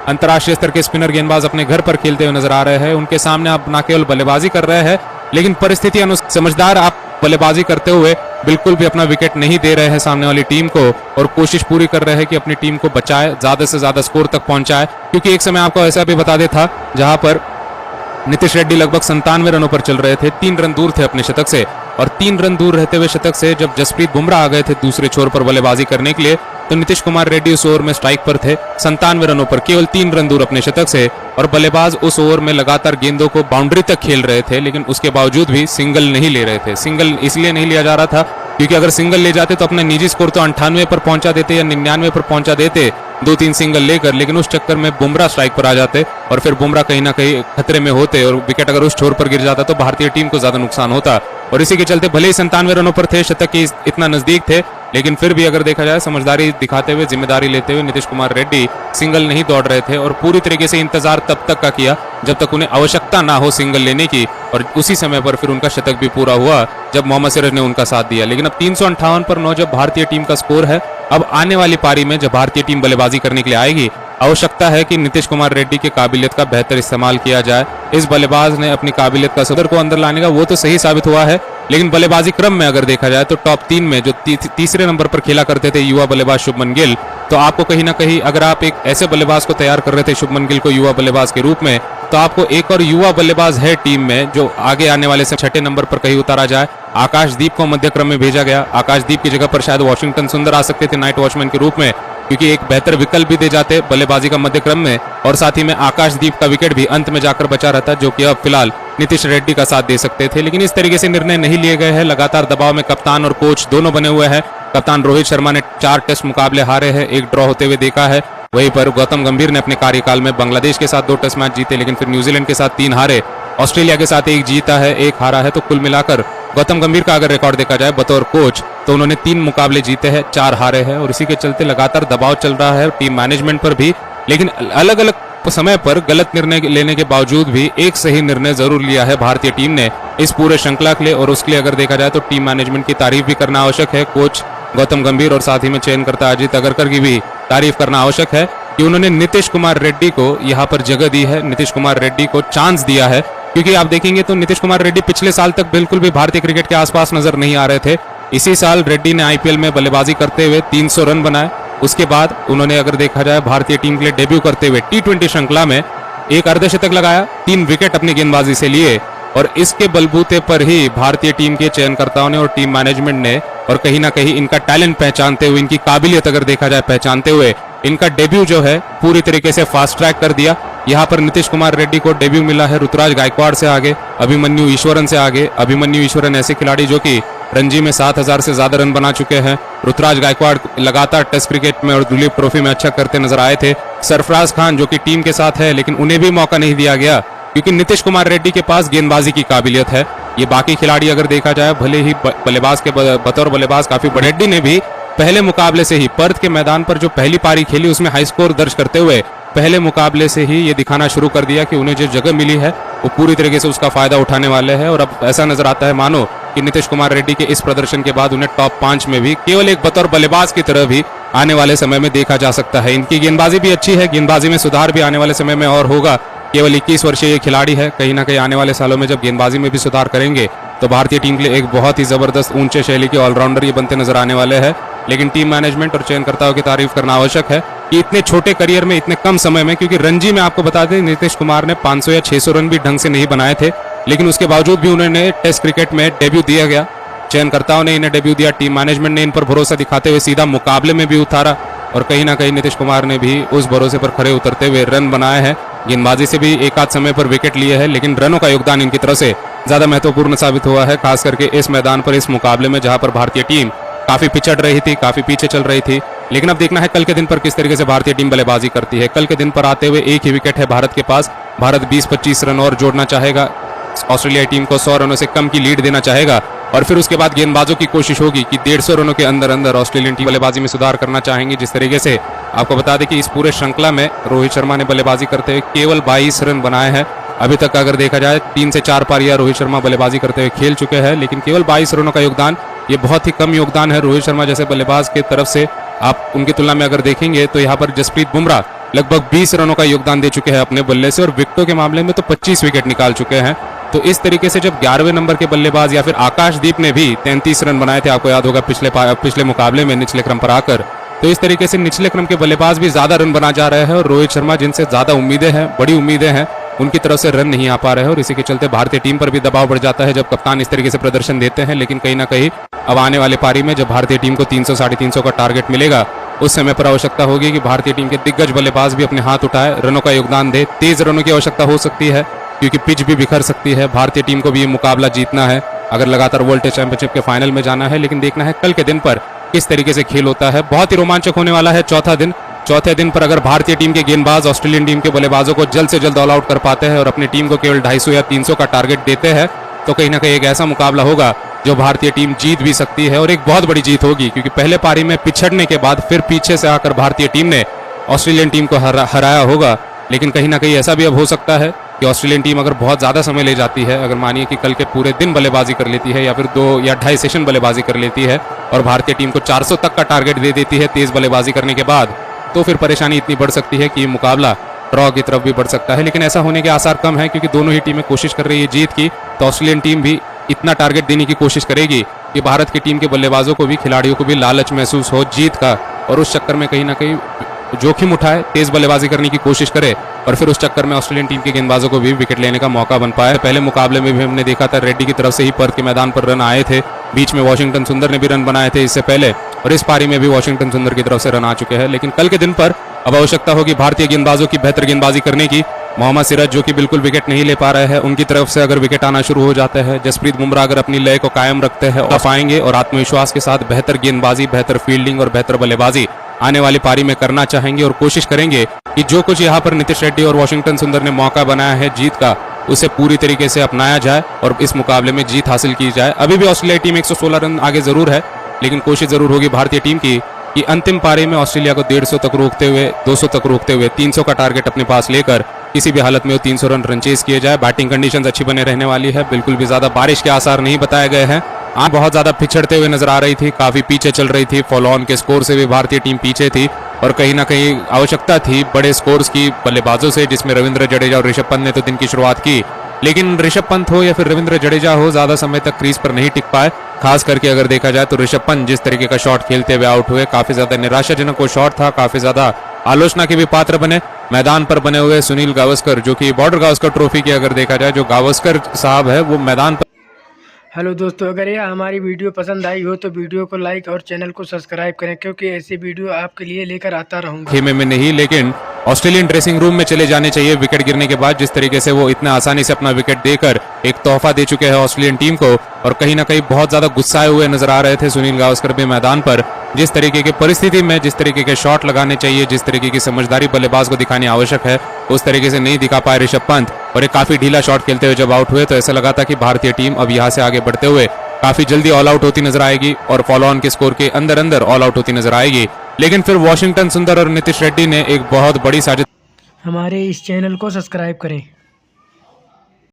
अंतर्राष्ट्रीय स्तर के स्पिनर गेंदबाज अपने घर पर खेलते हुए नजर आ रहे हैं। उनके सामने आप न केवल बल्लेबाजी कर रहे हैं, लेकिन परिस्थिति अनुसार समझदार आप बल्लेबाजी करते हुए बिल्कुल भी अपना विकेट नहीं दे रहे हैं सामने वाली टीम को, और कोशिश पूरी कर रहे हैं कि अपनी टीम को बचाए, ज्यादा से ज्यादा स्कोर तक पहुंचाए। क्योंकि एक समय आपको ऐसा भी बता देता जहां पर नीतीश रेड्डी लगभग 97 रनों पर चल रहे थे, 3 रन दूर थे अपने शतक से, और 3 रन दूर रहते हुए शतक से जब जसप्रीत बुमराह आ गए थे दूसरे छोर पर बल्लेबाजी करने के लिए, तो नीतीश कुमार रेड्डी उस ओवर में स्ट्राइक पर थे 97 रनों पर, केवल 3 रन दूर अपने शतक से, और बल्लेबाज उस ओवर में लगातार गेंदों को बाउंड्री तक खेल रहे थे, लेकिन उसके बावजूद भी सिंगल नहीं ले रहे थे। सिंगल इसलिए नहीं लिया जा रहा था क्योंकि अगर सिंगल ले जाते तो अपना निजी स्कोर तो 98 पर पहुंचा देते या 99 पर पहुंचा देते 2-3 सिंगल लेकर, लेकिन उस चक्कर में बुमराह स्ट्राइक पर आ जाते और फिर बुमराह कहीं ना कहीं खतरे में होते, और विकेट अगर उस छोर पर गिर जाता तो भारतीय टीम को ज्यादा नुकसान होता। और इसी के चलते भले ही 97 रनों पर थे, शतक के इतना नजदीक थे, लेकिन फिर भी अगर देखा जाए समझदारी दिखाते हुए, जिम्मेदारी लेते हुए नीतीश कुमार रेड्डी सिंगल नहीं दौड़ रहे थे, और पूरी तरीके से इंतजार तब तक का किया जब तक उन्हें आवश्यकता ना हो सिंगल लेने की, और उसी समय पर फिर उनका शतक भी पूरा हुआ जब मोहम्मद सिराज ने उनका साथ दिया। लेकिन अब 358 पर 9 जब भारतीय टीम का स्कोर है, अब आने वाली पारी में जब भारतीय टीम बल्लेबाजी करने के लिए आएगी, आवश्यकता है कि नीतीश कुमार रेड्डी के काबिलियत का बेहतर इस्तेमाल किया जाए। इस बल्लेबाज ने अपनी काबिलियत का सदर को अंदर लाने का वो तो सही साबित हुआ है, लेकिन बल्लेबाजी क्रम में अगर देखा जाए तो टॉप 3 में जो तीसरे नंबर पर खेला करते थे युवा बल्लेबाज शुभमन गिल, तो आपको कहीं ना कहीं अगर आप एक ऐसे बल्लेबाज को तैयार कर रहे थे शुभमन गिल को युवा बल्लेबाज के रूप में, तो आपको एक और युवा बल्लेबाज है टीम में जो आगे आने वाले से 6ठे नंबर पर कहीं उतारा जाए। आकाशदीप को मध्य क्रम में भेजा गया। आकाशदीप की जगह पर शायद वॉशिंगटन सुंदर आ सकते थे नाइट वॉचमैन के रूप में, क्योंकि एक बेहतर विकल्प भी दे जाते बल्लेबाजी का मध्य क्रम में, और साथ ही में आकाशदीप का विकेट भी अंत में जाकर बचा रहता, जो कि अब फिलहाल नीतीश रेड्डी का साथ दे सकते थे। लेकिन इस तरीके से निर्णय नहीं लिए गए हैं। लगातार दबाव में कप्तान और कोच दोनों बने हुए हैं। कप्तान रोहित शर्मा ने 4 टेस्ट मुकाबले हारे हैं, 1 ड्रॉ होते हुए देखा है। वहीं पर गौतम गंभीर ने अपने कार्यकाल में बांग्लादेश के साथ 2 टेस्ट मैच जीते, लेकिन फिर न्यूजीलैंड के साथ 3 हारे, ऑस्ट्रेलिया के साथ 1 जीता है, 1 हारा है। तो कुल मिलाकर गौतम गंभीर का अगर रिकॉर्ड देखा जाए बतौर कोच, तो उन्होंने 3 मुकाबले जीते हैं, 4 हारे हैं, और इसी के चलते लगातार दबाव चल रहा है टीम मैनेजमेंट पर भी। लेकिन अलग अलग समय पर गलत निर्णय लेने के बावजूद भी एक सही निर्णय जरूर लिया है भारतीय टीम ने इस पूरे श्रृंखला के लिए, और उसके लिए अगर देखा जाए तो टीम मैनेजमेंट की तारीफ भी करना आवश्यक है। कोच गौतम गंभीर और साथ ही में चयनकर्ता अजीत अगरकर की भी तारीफ करना आवश्यक है कि उन्होंने नीतीश कुमार रेड्डी को यहाँ पर जगह दी है, नीतीश कुमार रेड्डी को चांस दिया है। क्योंकि आप देखेंगे तो नीतीश कुमार रेड्डी पिछले साल तक बिल्कुल भी भारतीय क्रिकेट के आसपास नजर नहीं आ रहे थे। इसी साल रेड्डी ने आईपीएल में बल्लेबाजी करते हुए 300 रन बनाए। उसके बाद उन्होंने अगर देखा जाए भारतीय टीम के लिए डेब्यू करते हुए टी20 श्रृंखला में 1 अर्धशतक लगाया, 3 विकेट अपनी गेंदबाजी से लिए, और इसके बलबूते पर ही भारतीय टीम के चयनकर्ताओं ने और टीम मैनेजमेंट ने, और कहीं ना कहीं इनका टैलेंट पहचानते हुए, इनकी काबिलियत अगर देखा जाए पहचानते हुए, इनका डेब्यू जो है पूरी तरीके से फास्ट ट्रैक कर दिया। यहाँ पर नीतीश कुमार रेड्डी को डेब्यू मिला है ऋतुराज गायकवाड़ से आगे, अभिमन्यु ईश्वरन से आगे। अभिमन्यु ईश्वरन ऐसे खिलाड़ी जो कि रणजी में 7000 से ज्यादा रन बना चुके हैं। ऋतुराज गायकवाड़ लगातार टेस्ट क्रिकेट में और दुलीप ट्रॉफी में अच्छा करते नजर आए थे। सरफराज खान जो कि टीम के साथ है, लेकिन उन्हें भी मौका नहीं दिया गया क्योंकि नीतीश कुमार रेड्डी के पास गेंदबाजी की काबिलियत है। ये बाकी खिलाड़ी अगर देखा जाए भले ही बल्लेबाज के बतौर बल्लेबाज काफी बड़े, रेड्डी ने भी पहले मुकाबले से ही पर्थ के मैदान पर जो पहली पारी खेली उसमें हाई स्कोर दर्ज करते हुए पहले मुकाबले से ही ये दिखाना शुरू कर दिया कि उन्हें जो जगह मिली है वो पूरी तरीके से उसका फायदा उठाने वाले हैं। और अब ऐसा नजर आता है मानो कि नीतीश कुमार रेड्डी के इस प्रदर्शन के बाद उन्हें टॉप 5 में भी केवल एक बतौर बल्लेबाज की तरह भी आने वाले समय में देखा जा सकता है। इनकी गेंदबाजी भी अच्छी है, गेंदबाजी में सुधार भी आने वाले समय में और होगा। केवल 21 वर्षीय ये खिलाड़ी है, कहीं ना कहीं आने वाले सालों में जब गेंदबाजी में भी सुधार करेंगे तो भारतीय टीम के लिए एक बहुत ही जबरदस्त ऊंचे शैली के ऑलराउंडर ये बनते नजर आने वाले हैं। लेकिन टीम मैनेजमेंट और चयनकर्ताओं की तारीफ करना आवश्यक है कि इतने छोटे करियर में इतने कम समय में, क्योंकि रणजी में आपको बता दें नीतीश कुमार ने 500 या 600 रन भी ढंग से नहीं बनाए थे, लेकिन उसके बावजूद भी उन्होंने टेस्ट क्रिकेट में डेब्यू दिया गया। चयनकर्ताओं ने इन्हें डेब्यू दिया, टीम मैनेजमेंट ने इन पर भरोसा दिखाते हुए सीधा मुकाबले में भी उतारा, और कहीं ना कहीं नीतीश कुमार ने भी उस भरोसे पर खड़े उतरते हुए रन बनाए हैं। गेंदबाजी से भी एक आध समय पर विकेट लिए हैं, लेकिन रनों का योगदान इनकी तरफ से ज्यादा महत्वपूर्ण साबित हुआ है, खास करके इस मैदान पर, इस मुकाबले में जहां पर भारतीय टीम काफी पिछड़ रही थी, काफी पीछे चल रही थी। लेकिन अब देखना है कल के दिन पर किस तरीके से भारतीय टीम बल्लेबाजी करती है। कल के दिन पर आते हुए एक ही विकेट है भारत के पास। भारत 20-25 रन और जोड़ना चाहेगा, ऑस्ट्रेलिया टीम को 100 रनों से कम की लीड देना चाहेगा, और फिर उसके बाद गेंदबाजों की कोशिश होगी कि 150 रनों के अंदर अंदर ऑस्ट्रेलियन टीम बल्लेबाजी में सुधार करना चाहेंगे। जिस तरीके से आपको बता दें कि इस पूरे श्रृंखला में रोहित शर्मा ने बल्लेबाजी करते हुए केवल 22 रन बनाए हैं। अभी तक अगर देखा जाए 3 से 4 पारियां रोहित शर्मा बल्लेबाजी करते हुए खेल चुके हैं, लेकिन केवल 22 रनों का योगदान, ये बहुत ही कम योगदान है रोहित शर्मा जैसे बल्लेबाज की तरफ से। आप उनकी तुलना में अगर देखेंगे तो यहाँ पर जसप्रीत बुमराह लगभग 20 रनों का योगदान दे चुके हैं अपने बल्ले से, और विकेटों के मामले में तो 25 विकेट निकाल चुके हैं। तो इस तरीके से जब 11वें नंबर के बल्लेबाज या फिर आकाशदीप ने भी 33 रन बनाए थे, आपको याद होगा पिछले मुकाबले में निचले क्रम पर आकर, तो इस तरीके से निचले क्रम के बल्लेबाज भी ज्यादा रन बना जा रहे हैं, और रोहित शर्मा जिनसे ज्यादा उम्मीदें हैं, बड़ी उम्मीदें हैं, उनकी तरफ से रन नहीं आ पा रहे हैं, और इसी के चलते भारतीय टीम पर भी दबाव बढ़ जाता है जब कप्तान इस तरीके से प्रदर्शन देते हैं। लेकिन कहीं ना कहीं अब आने वाले पारी में जब भारतीय टीम को 300 साढ़े 300 का टारगेट मिलेगा, उस समय पर आवश्यकता होगी कि भारतीय टीम के दिग्गज बल्लेबाज भी अपने हाथ उठाए, रनों का योगदान दे। तेज रनों की आवश्यकता हो सकती है क्योंकि पिच भी बिखर सकती है। भारतीय टीम को भी ये मुकाबला जीतना है अगर लगातार वर्ल्ड टेस्ट चैंपियनशिप के फाइनल में जाना है। लेकिन देखना है कल के दिन पर किस तरीके से खेल होता है। बहुत ही रोमांचक होने वाला है चौथे दिन पर अगर भारतीय टीम के गेंदबाज ऑस्ट्रेलियन टीम के बल्लेबाजों को जल्द से जल्द ऑल आउट कर पाते हैं और अपनी टीम को केवल 250 या 300 का टारगेट देते हैं, तो कहीं ना कहीं एक ऐसा मुकाबला होगा जो भारतीय टीम जीत भी सकती है, और एक बहुत बड़ी जीत होगी क्योंकि पहले पारी में पिछड़ने के बाद फिर पीछे से आकर भारतीय टीम ने ऑस्ट्रेलियन टीम को हराया होगा। लेकिन कहीं ना कहीं ऐसा भी अब हो सकता है कि ऑस्ट्रेलियन टीम अगर बहुत ज्यादा समय ले जाती है, अगर मानिए कि कल के पूरे दिन बल्लेबाजी कर लेती है या फिर 2 या 2.5 सेशन बल्लेबाजी कर लेती है और भारतीय टीम को 400 तक का टारगेट दे देती है तेज बल्लेबाजी करने के बाद, तो फिर परेशानी इतनी बढ़ सकती है कि ये मुकाबला ड्रॉ की तरफ भी बढ़ सकता है। लेकिन ऐसा होने के आसार कम है क्योंकि दोनों ही टीमें कोशिश कर रही है जीत की, तो ऑस्ट्रेलियन टीम भी इतना टारगेट देने की कोशिश करेगी कि भारत की टीम के बल्लेबाजों को भी, खिलाड़ियों को भी लालच महसूस हो जीत का, और उस चक्कर में कहीं ना कहीं जोखिम उठाए, तेज बल्लेबाजी करने की कोशिश करे, और फिर उस चक्कर में ऑस्ट्रेलियन टीम के गेंदबाजों को भी विकेट लेने का मौका बन पाया। पहले मुकाबले में भी हमने देखा था रेड्डी की तरफ से ही पर्थ के मैदान पर रन आए थे, बीच में वॉशिंगटन सुंदर ने भी रन बनाए थे इससे पहले, और इस पारी में भी वॉशिंगटन सुंदर की तरफ से रन आ चुके हैं। लेकिन कल के दिन पर अब आवश्यकता होगी भारतीय गेंदबाजों की बेहतर गेंदबाजी करने की। मोहम्मद सिराज जो कि बिल्कुल विकेट नहीं ले पा रहे हैं, उनकी तरफ से अगर विकेट आना शुरू हो जाता है, जसप्रीत बुमराह अगर अपनी लय को कायम रखते हैं और आएंगे और आत्मविश्वास के साथ बेहतर गेंदबाजी, बेहतर फील्डिंग और बेहतर बल्लेबाजी आने वाली पारी में करना चाहेंगे, और कोशिश करेंगे कि जो कुछ यहाँ पर नीतीश रेड्डी और वॉशिंगटन सुंदर ने मौका बनाया है जीत का, उसे पूरी तरीके से अपनाया जाए और इस मुकाबले में जीत हासिल की जाए। अभी भी ऑस्ट्रेलिया टीम 116 रन आगे जरूर है, लेकिन कोशिश जरूर होगी भारतीय टीम की कि अंतिम पारी में ऑस्ट्रेलिया को 150 तक रोकते हुए, 200 तक रोकते हुए 300 का टारगेट अपने पास लेकर किसी भी हालत में वो 300 रन चेज किए जाए। बैटिंग कंडीशंस अच्छी बने रहने वाली है, बिल्कुल भी ज्यादा बारिश के आसार नहीं बताए गए हैं। आज बहुत ज्यादा पिछड़ते हुए नजर आ रही थी, काफी पीछे चल रही थी, फॉलो ऑन के स्कोर से भी भारतीय टीम पीछे थी, और कहीं ना कहीं आवश्यकता थी बड़े स्कोर्स की बल्लेबाजों से, जिसमें रविंद्र जडेजा और ऋषभ पंत ने तो दिन की शुरुआत की, लेकिन ऋषभ पंत हो या फिर रविंद्र जडेजा हो, ज्यादा समय तक क्रीज पर नहीं टिक पाए। खास करके अगर देखा जाए तो ऋषभ पंत जिस तरीके का शॉट खेलते हुए आउट हुए, काफी ज्यादा निराशाजनक वो शॉट था, काफी ज्यादा आलोचना के भी पात्र बने। मैदान पर बने हुए सुनील गावस्कर, जो कि बॉर्डर गावस्कर ट्रॉफी की अगर देखा जाए, जो गावस्कर साहब है वो मैदान पर। हेलो दोस्तों, अगर ये हमारी वीडियो पसंद आई हो तो वीडियो को लाइक और चैनल को सब्सक्राइब करें, क्योंकि ऐसी वीडियो आपके लिए लेकर आता रहूंगा। खेमे में नहीं, लेकिन ऑस्ट्रेलियन ड्रेसिंग रूम में चले जाने चाहिए विकेट गिरने के बाद। जिस तरीके से वो इतना आसानी से अपना विकेट देकर एक तोहफा दे चुके हैं ऑस्ट्रेलियन टीम को, और कहीं ना कहीं बहुत ज्यादा गुस्साए हुए नजर आ रहे थे सुनील गावस्कर भी मैदान पर। जिस तरीके की परिस्थिति में जिस तरीके के शॉट लगाने चाहिए, जिस तरीके की समझदारी बल्लेबाज को दिखानी आवश्यक है, उस तरीके से नहीं दिखा पाए ऋषभ पंत, और एक काफी ढीला शॉट खेलते हुए जब आउट हुए तो ऐसा लगा था कि भारतीय टीम अब यहाँ से आगे बढ़ते हुए काफी जल्दी ऑल आउट होती नजर आएगी और फॉलो ऑन के स्कोर के अंदर अंदर ऑल आउट होती नजर आएगी। लेकिन फिर वॉशिंगटन सुंदर और नीतीश रेड्डी ने एक बहुत बड़ी साजिश। हमारे इस चैनल को सब्सक्राइब करें।